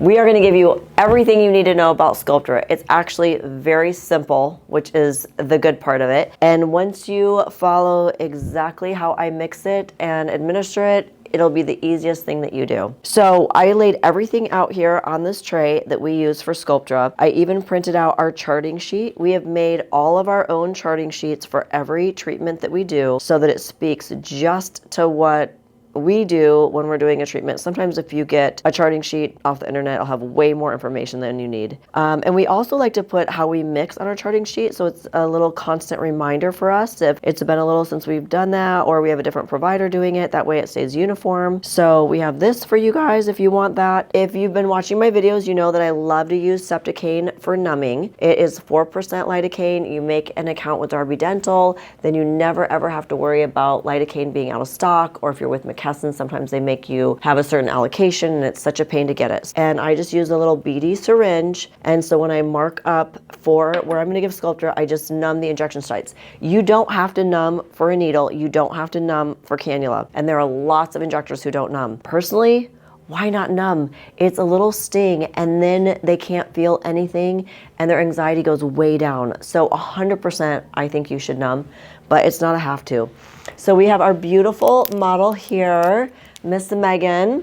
We are going to give you everything you need to know about Sculptra. It's actually very simple, which is the good part of it. And once you follow exactly how I mix it and administer it, it'll be the easiest thing that you do. So I laid everything out here on this tray that we use for Sculptra. I even printed out our charting sheet. We have made all of our own charting sheets for every treatment that we do so that it speaks just to what we do when we're doing a treatment. Sometimes if you get a charting sheet off the internet, it'll have way more information than you need. And we also like to put how we mix on our charting sheet, so it's a little constant reminder for us if it's been a little since we've done that, or we have a different provider doing it. That way it stays uniform. So we have this for you guys if you want that. If you've been watching my videos, you know that I love to use Septicaine for numbing. It is 4% lidocaine. You make an account with Darby Dental, then you never ever have to worry about lidocaine being out of stock, or if you're with McKesson, sometimes they make you have a certain allocation and it's such a pain to get it. And I just use a little beady syringe, and so when I mark up for where I'm going to give Sculptra, I just numb the injection sites. You don't have to numb for a needle, you don't have to numb for cannula, and there are lots of injectors who don't numb. Personally, why not numb? It's a little sting and then they can't feel anything and their anxiety goes way down. So 100% I think you should numb, but it's not a have to. So we have our beautiful model here, Miss Megan.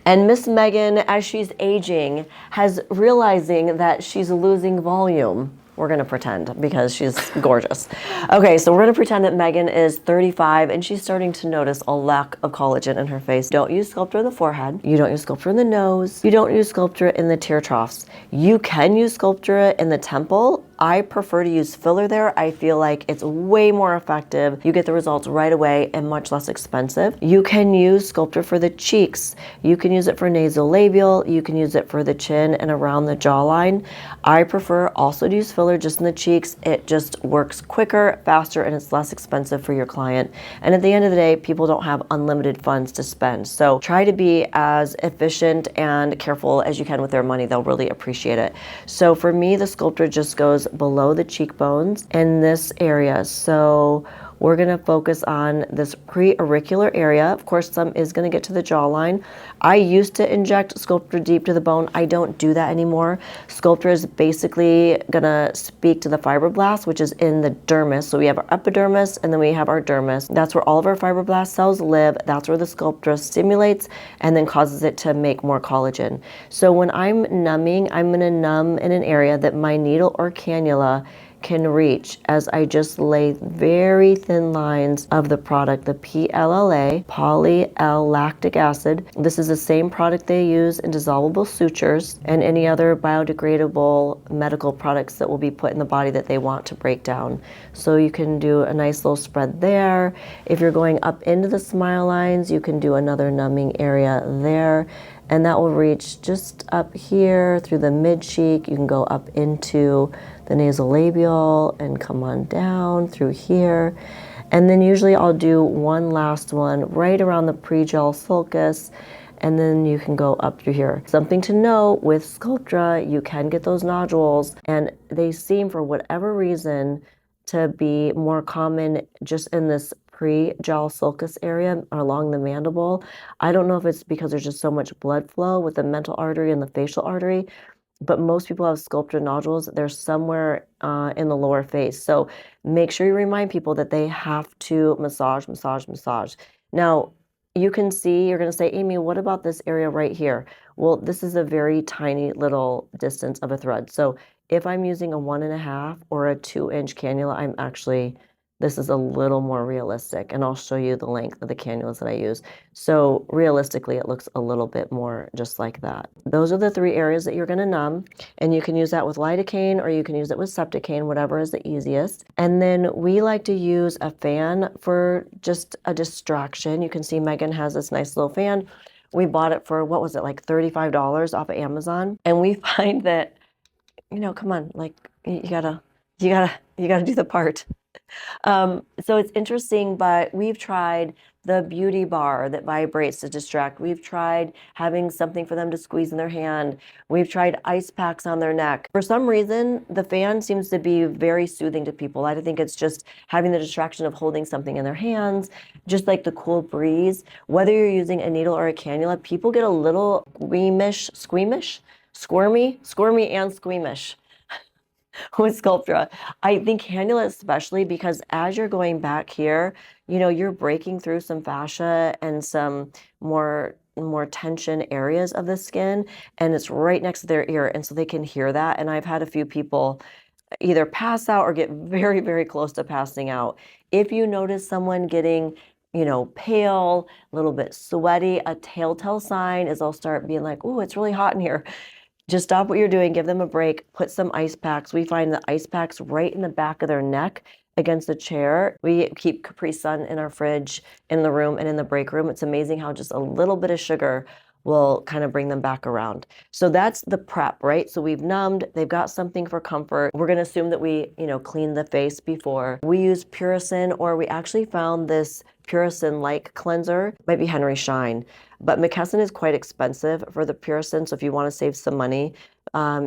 And Miss Megan, as she's aging, has realizing that she's losing volume. We're gonna pretend because she's gorgeous. Okay, so we're gonna pretend that Megan is 35 and she's starting to notice a lack of collagen in her face. Don't use Sculptra in the forehead. You don't use Sculptra in the nose. You don't use Sculptra in the tear troughs. You can use Sculptra in the temple. I prefer to use filler there. I feel like it's way more effective. You get the results right away and much less expensive. You can use Sculptra for the cheeks. You can use it for nasolabial. You can use it for the chin and around the jawline. I prefer also to use filler just in the cheeks. It just works quicker, faster, and it's less expensive for your client. And at the end of the day, people don't have unlimited funds to spend. So try to be as efficient and careful as you can with their money. They'll really appreciate it. So for me, the Sculptra just goes below the cheekbones in this area. So we're going to focus on this pre-auricular area. Of course, some is going to get to the jawline. I used to inject Sculptra deep to the bone. I don't do that anymore. Sculptra is basically going to speak to the fibroblast, which is in the dermis. So we have our epidermis and then we have our dermis. That's where all of our fibroblast cells live. That's where the Sculptra stimulates and then causes it to make more collagen. So when I'm numbing, I'm going to numb in an area that my needle or cannula can reach as I just lay very thin lines of the product, the PLLA, poly-L-lactic acid. This is the same product they use in dissolvable sutures and any other biodegradable medical products that will be put in the body that they want to break down. So you can do a nice little spread there. If you're going up into the smile lines, you can do another numbing area there. And that will reach just up here through the mid-cheek. You can go up into the nasolabial and come on down through here. And then usually I'll do one last one right around the pre-gel sulcus, and then you can go up through here. Something to know with Sculptra, you can get those nodules, and they seem, for whatever reason, to be more common just in this pre-gel sulcus area along the mandible. I don't know if it's because there's just so much blood flow with the mental artery and the facial artery, but most people have Sculptra nodules. They're somewhere in the lower face. So make sure you remind people that they have to massage, massage, massage. Now, you can see, you're going to say, Amy, what about this area right here? Well, this is a very tiny little distance of a thread. So if I'm using a 1.5 or a 2-inch cannula, this is a little more realistic, and I'll show you the length of the cannulas that I use. So realistically, it looks a little bit more just like that. Those are the 3 areas that you're going to numb, and you can use that with lidocaine or you can use it with Septicaine, whatever is the easiest. And then we like to use a fan for just a distraction. You can see Megan has this nice little fan. We bought it for, what was it, like $35 off of Amazon. And we find that, come on, like you gotta do the part. So it's interesting, but we've tried the beauty bar that vibrates to distract. We've tried having something for them to squeeze in their hand. We've tried ice packs on their neck. For some reason, the fan seems to be very soothing to people. I think it's just having the distraction of holding something in their hands, just like the cool breeze. Whether you're using a needle or a cannula, people get a little squirmy and squeamish with Sculptra. I think cannula especially, because as you're going back here, you know, you're breaking through some fascia and some more tension areas of the skin, and it's right next to their ear, and so they can hear that. And I've had a few people either pass out or get very, very close to passing out. If you notice someone getting, you know, pale, a little bit sweaty, a telltale sign is they'll start being like, "Oh, it's really hot in here." Just stop what you're doing, give them a break, put some ice packs. We find the ice packs right in the back of their neck against the chair. We keep Capri Sun in our fridge, in the room, and in the break room. It's amazing how just a little bit of sugar will kind of bring them back around. So that's the prep, right? So we've numbed, they've got something for comfort. We're gonna assume that we, you know, clean the face before. We use Puricin, or we actually found this Puricin-like cleanser, might be Henry Schein, but McKesson is quite expensive for the Puricin, so if you wanna save some money,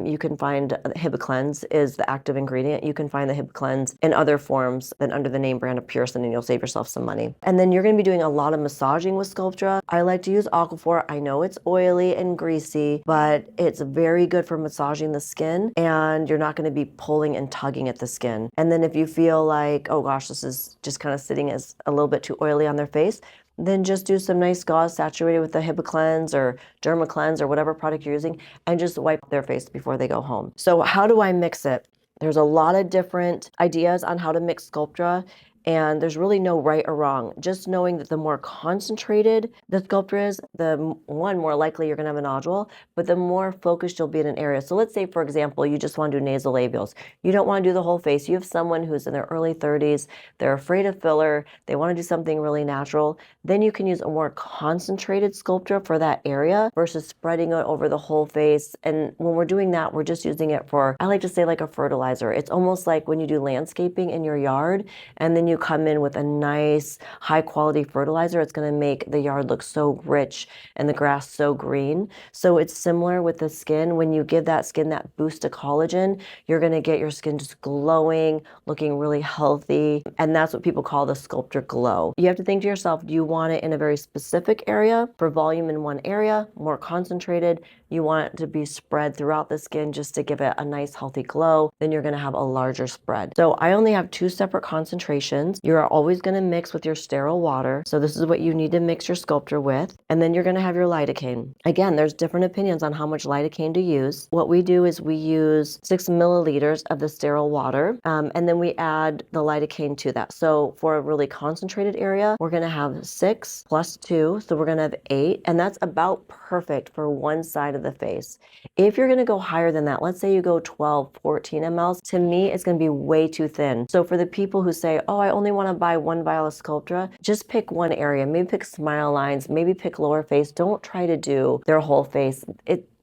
you can find Hibiclens is the active ingredient. You can find the Hibiclens in other forms than under the name brand of Puricin, and you'll save yourself some money. And then you're gonna be doing a lot of massaging with Sculptra. I like to use Aquaphor. I know it's oily and greasy, but it's very good for massaging the skin, and you're not gonna be pulling and tugging at the skin. And then if you feel like, oh gosh, this is just kind of sitting as a little bit too oily on their face, then just do some nice gauze saturated with the Hibiclens or Dermacleanse or whatever product you're using, and just wipe their face before they go home. So how do I mix it? There's a lot of different ideas on how to mix Sculptra, and there's really no right or wrong. Just knowing that the more concentrated the Sculptra is, the more likely you're gonna have a nodule, but the more focused you'll be in an area. So let's say, for example, you just wanna do nasolabials. You don't wanna do the whole face. You have someone who's in their early 30s, they're afraid of filler, they wanna do something really natural, then you can use a more concentrated Sculptra for that area versus spreading it over the whole face. And when we're doing that, we're just using it for, I like to say, like a fertilizer. It's almost like when you do landscaping in your yard, and then you come in with a nice high quality fertilizer, it's going to make the yard look so rich and the grass so green. So it's similar with the skin. When you give that skin that boost of collagen, you're going to get your skin just glowing, looking really healthy. And that's what people call the Sculptra glow. You have to think to yourself, do you want it in a very specific area for volume in one area, more concentrated? You want it to be spread throughout the skin just to give it a nice healthy glow. Then you're going to have a larger spread. So I only have 2 separate concentrations. You're always going to mix with your sterile water. So this is what you need to mix your Sculptra with. And then you're going to have your lidocaine. Again, there's different opinions on how much lidocaine to use. What we do is we use 6 milliliters of the sterile water, and then we add the lidocaine to that. So for a really concentrated area, we're going to have 6 plus 2. So we're going to have 8, and that's about perfect for one side of the face. If you're going to go higher than that, let's say you go 12, 14 mLs, to me, it's going to be way too thin. So for the people who say, oh, I only want to buy 1 vial of Sculptra, just pick one area. Maybe pick smile lines, maybe pick lower face. Don't try to do their whole face.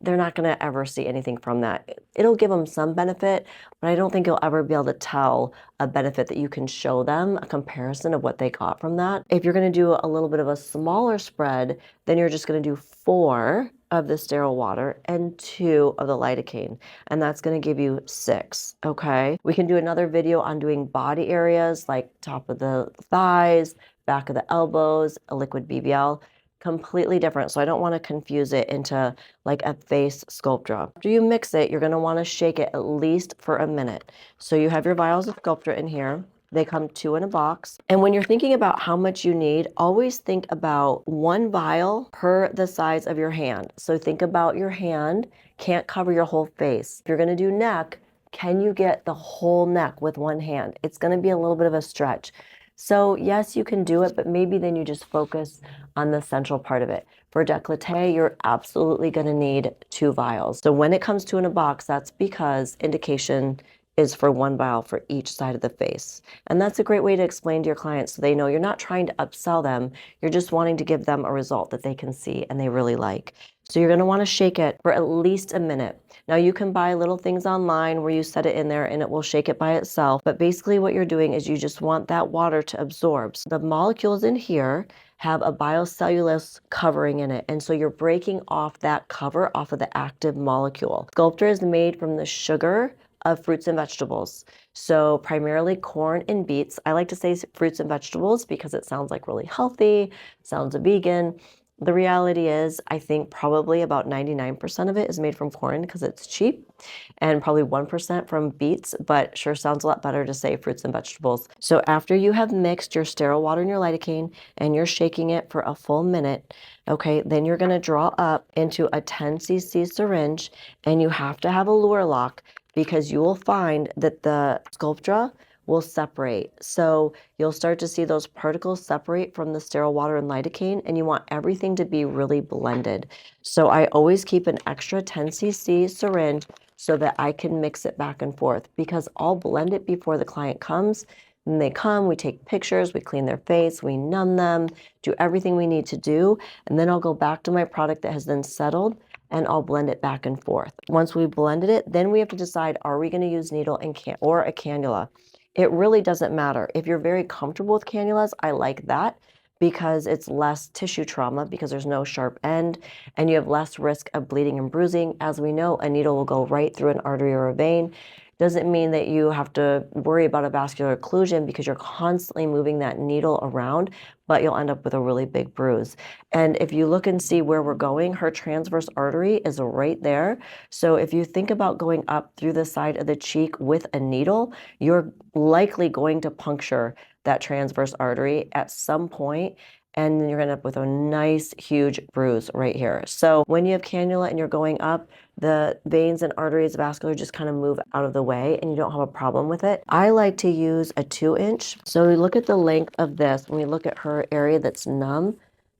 They're not going to ever see anything from that. It'll give them some benefit, but I don't think you'll ever be able to tell a benefit that you can show them, a comparison of what they got from that. If you're going to do a little bit of a smaller spread, then you're just going to do 4 of the sterile water and 2 of the lidocaine, and that's going to give you 6. Okay, we can do another video on doing body areas like top of the thighs, back of the elbows, a liquid BBL. Completely different, so I don't want to confuse it into like a face Sculptra. After you mix it, you're going to want to shake it at least for a minute. So you have your vials of Sculptra in here. They come 2 in a box. And when you're thinking about how much you need, always think about 1 vial per the size of your hand. So think about your hand can't cover your whole face. If you're going to do neck, can you get the whole neck with 1 hand? It's going to be a little bit of a stretch. So yes, you can do it, but maybe then you just focus on the central part of it. For décolleté, you're absolutely going to need 2 vials. So when it comes 2 in a box, that's because indication is for 1 vial for each side of the face. And that's a great way to explain to your clients so they know you're not trying to upsell them, you're just wanting to give them a result that they can see and they really like. So you're going to want to shake it for at least a minute. Now you can buy little things online where you set it in there and it will shake it by itself. But basically what you're doing is you just want that water to absorb. So the molecules in here have a biocellulose covering in it. And so you're breaking off that cover off of the active molecule. Sculptra is made from the sugar of fruits and vegetables. So primarily corn and beets. I like to say fruits and vegetables because it sounds like really healthy, sounds vegan. The reality is, I think probably about 99% of it is made from corn because it's cheap, and probably 1% from beets, but sure sounds a lot better to say fruits and vegetables. So after you have mixed your sterile water and your lidocaine and you're shaking it for a full minute, okay, then you're gonna draw up into a 10 cc syringe, and you have to have a lure lock because you will find that the Sculptra will separate. So you'll start to see those particles separate from the sterile water and lidocaine, and you want everything to be really blended. So I always keep an extra 10 cc syringe so that I can mix it back and forth, because I'll blend it before the client comes. And they come, we take pictures, we clean their face, we numb them, do everything we need to do, and then I'll go back to my product that has then settled, and I'll blend it back and forth. Once we've blended it, then we have to decide, are we going to use needle and or a cannula? It really doesn't matter. If you're very comfortable with cannulas, I like that because it's less tissue trauma because there's no sharp end and you have less risk of bleeding and bruising. As we know, a needle will go right through an artery or a vein. Doesn't mean that you have to worry about a vascular occlusion because you're constantly moving that needle around, but you'll end up with a really big bruise. And if you look and see where we're going, her transverse artery is right there. So if you think about going up through the side of the cheek with a needle, you're likely going to puncture that transverse artery at some point, and then you're gonna end up with a nice huge bruise right here. So when you have cannula and you're going up, the veins and arteries vascular just kind of move out of the way and you don't have a problem with it. I like to use a 2-inch. So we look at the length of this, when we look at her area that's numb,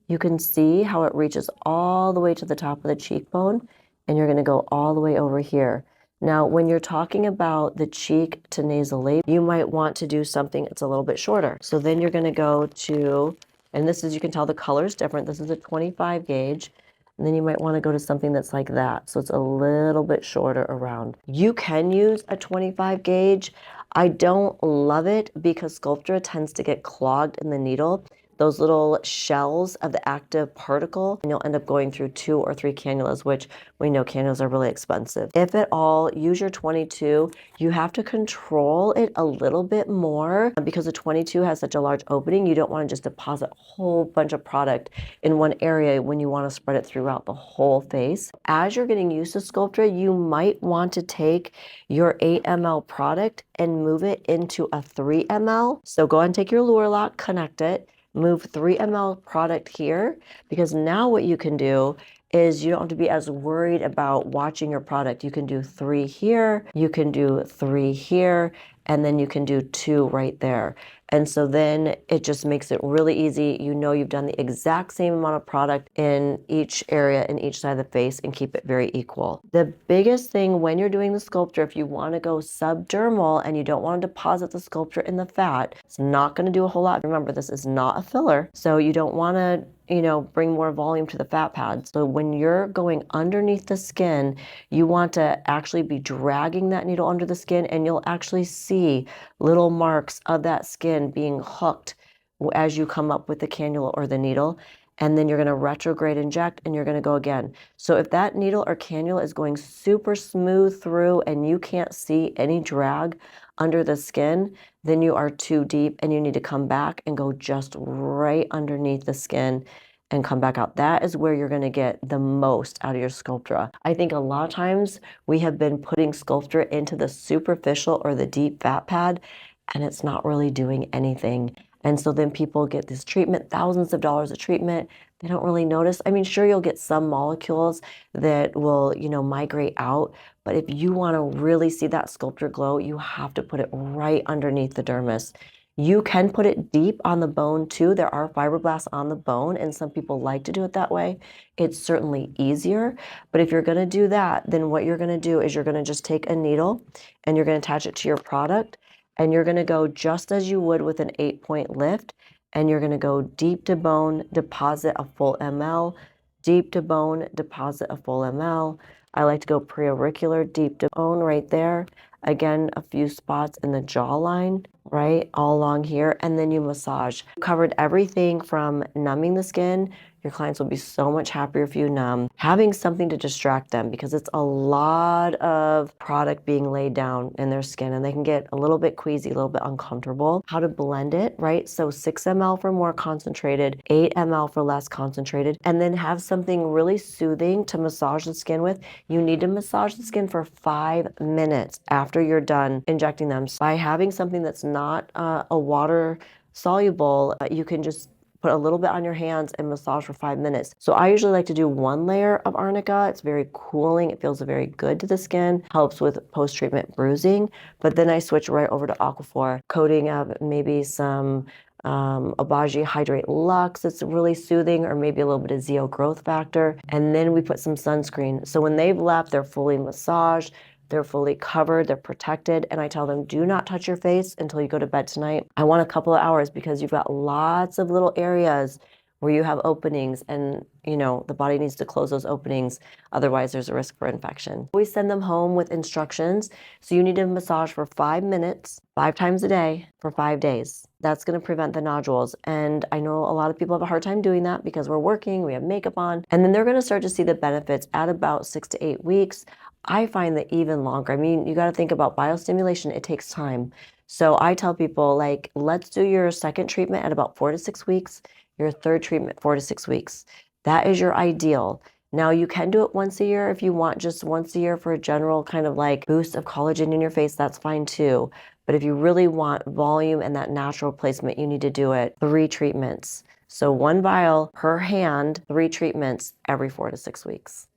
you can see how it reaches all the way to the top of the cheekbone, and you're gonna go all the way over here. Now, when you're talking about the cheek to nasal labial, you might want to do something that's a little bit shorter. So then you're gonna go to, and this is, you can tell the color is different. This is a 25 gauge. And then you might want to go to something that's like that. So it's a little bit shorter around. You can use a 25 gauge. I don't love it because Sculptra tends to get clogged in the needle, those little shells of the active particle, and you'll end up going through 2 or 3 cannulas, which we know cannulas are really expensive. If at all, use your 22. You have to control it a little bit more because the 22 has such a large opening. You don't want to just deposit a whole bunch of product in one area when you want to spread it throughout the whole face. As you're getting used to Sculptra, you might want to take your 8 ml product and move it into a 3 ml. So go ahead and take your lure lock, connect it, move 3 ml product here, because now what you can do is you don't have to be as worried about watching your product. You can do 3 here, you can do 3 here, and then you can do 2 right there. And so then it just makes it really easy. You know you've done the exact same amount of product in each area, in each side of the face, and keep it very equal. The biggest thing when you're doing the Sculptra, if you want to go subdermal and you don't want to deposit the Sculptra in the fat, it's not going to do a whole lot. Remember, this is not a filler, so you don't want to, bring more volume to the fat pads. So when you're going underneath the skin, you want to actually be dragging that needle under the skin, and you'll actually see little marks of that skin being hooked as you come up with the cannula or the needle. And then you're going to retrograde inject and you're going to go again. So if that needle or cannula is going super smooth through and you can't see any drag under the skin, then you are too deep and you need to come back and go just right underneath the skin and come back out. That is where you're going to get the most out of your Sculptra. I think a lot of times we have been putting Sculptra into the superficial or the deep fat pad, and it's not really doing anything. And so then people get this treatment, thousands of dollars of treatment. They don't really notice. I mean, sure, you'll get some molecules that will, migrate out. But if you want to really see that Sculptra glow, you have to put it right underneath the dermis. You can put it deep on the bone too. There are fibroblasts on the bone, and some people like to do it that way. It's certainly easier. But if you're going to do that, then what you're going to do is you're going to just take a needle and you're going to attach it to your product. And you're going to go just as you would with an 8-point lift, and you're going to go deep to bone, deposit a full ml, deep to bone, deposit a full ml. I like to go preauricular, deep to bone right there. Again, a few spots in the jawline, right, all along here, and then you massage. Covered everything from numbing the skin. Your clients will be so much happier if you numb. Having something to distract them, because it's a lot of product being laid down in their skin and they can get a little bit queasy, a little bit uncomfortable. How to blend it, right? So 6 ml for more concentrated, 8 ml for less concentrated, and then have something really soothing to massage the skin with. You need to massage the skin for 5 minutes after you're done injecting them. So by having something that's not a water soluble, you can just put a little bit on your hands and massage for 5 minutes. So I usually like to do 1 layer of arnica. It's very cooling. It feels very good to the skin, helps with post-treatment bruising. But then I switch right over to Aquaphor, coating of maybe some Obagi Hydrate Luxe that's really soothing, or maybe a little bit of Zeo Growth Factor. And then we put some sunscreen. So when they've left, they're fully massaged, they're fully covered, they're protected, and I tell them, do not touch your face until you go to bed tonight. I want a couple of hours because you've got lots of little areas where you have openings and, you know, the body needs to close those openings. Otherwise, there's a risk for infection. We send them home with instructions. So you need to massage for 5 minutes, 5 times a day for 5 days. That's going to prevent the nodules. And I know a lot of people have a hard time doing that because we're working, we have makeup on, and then they're going to start to see the benefits at about 6 to 8 weeks. I find that even longer. I mean, you got to think about biostimulation. It takes time. So I tell people, like, let's do your second treatment at about 4 to 6 weeks, your third treatment 4 to 6 weeks. That is your ideal. Now you can do it once a year if you want, just once a year for a general kind of like boost of collagen in your face, that's fine too. But if you really want volume and that natural placement, you need to do it 3 treatments. So 1 vial per hand, 3 treatments every 4 to 6 weeks.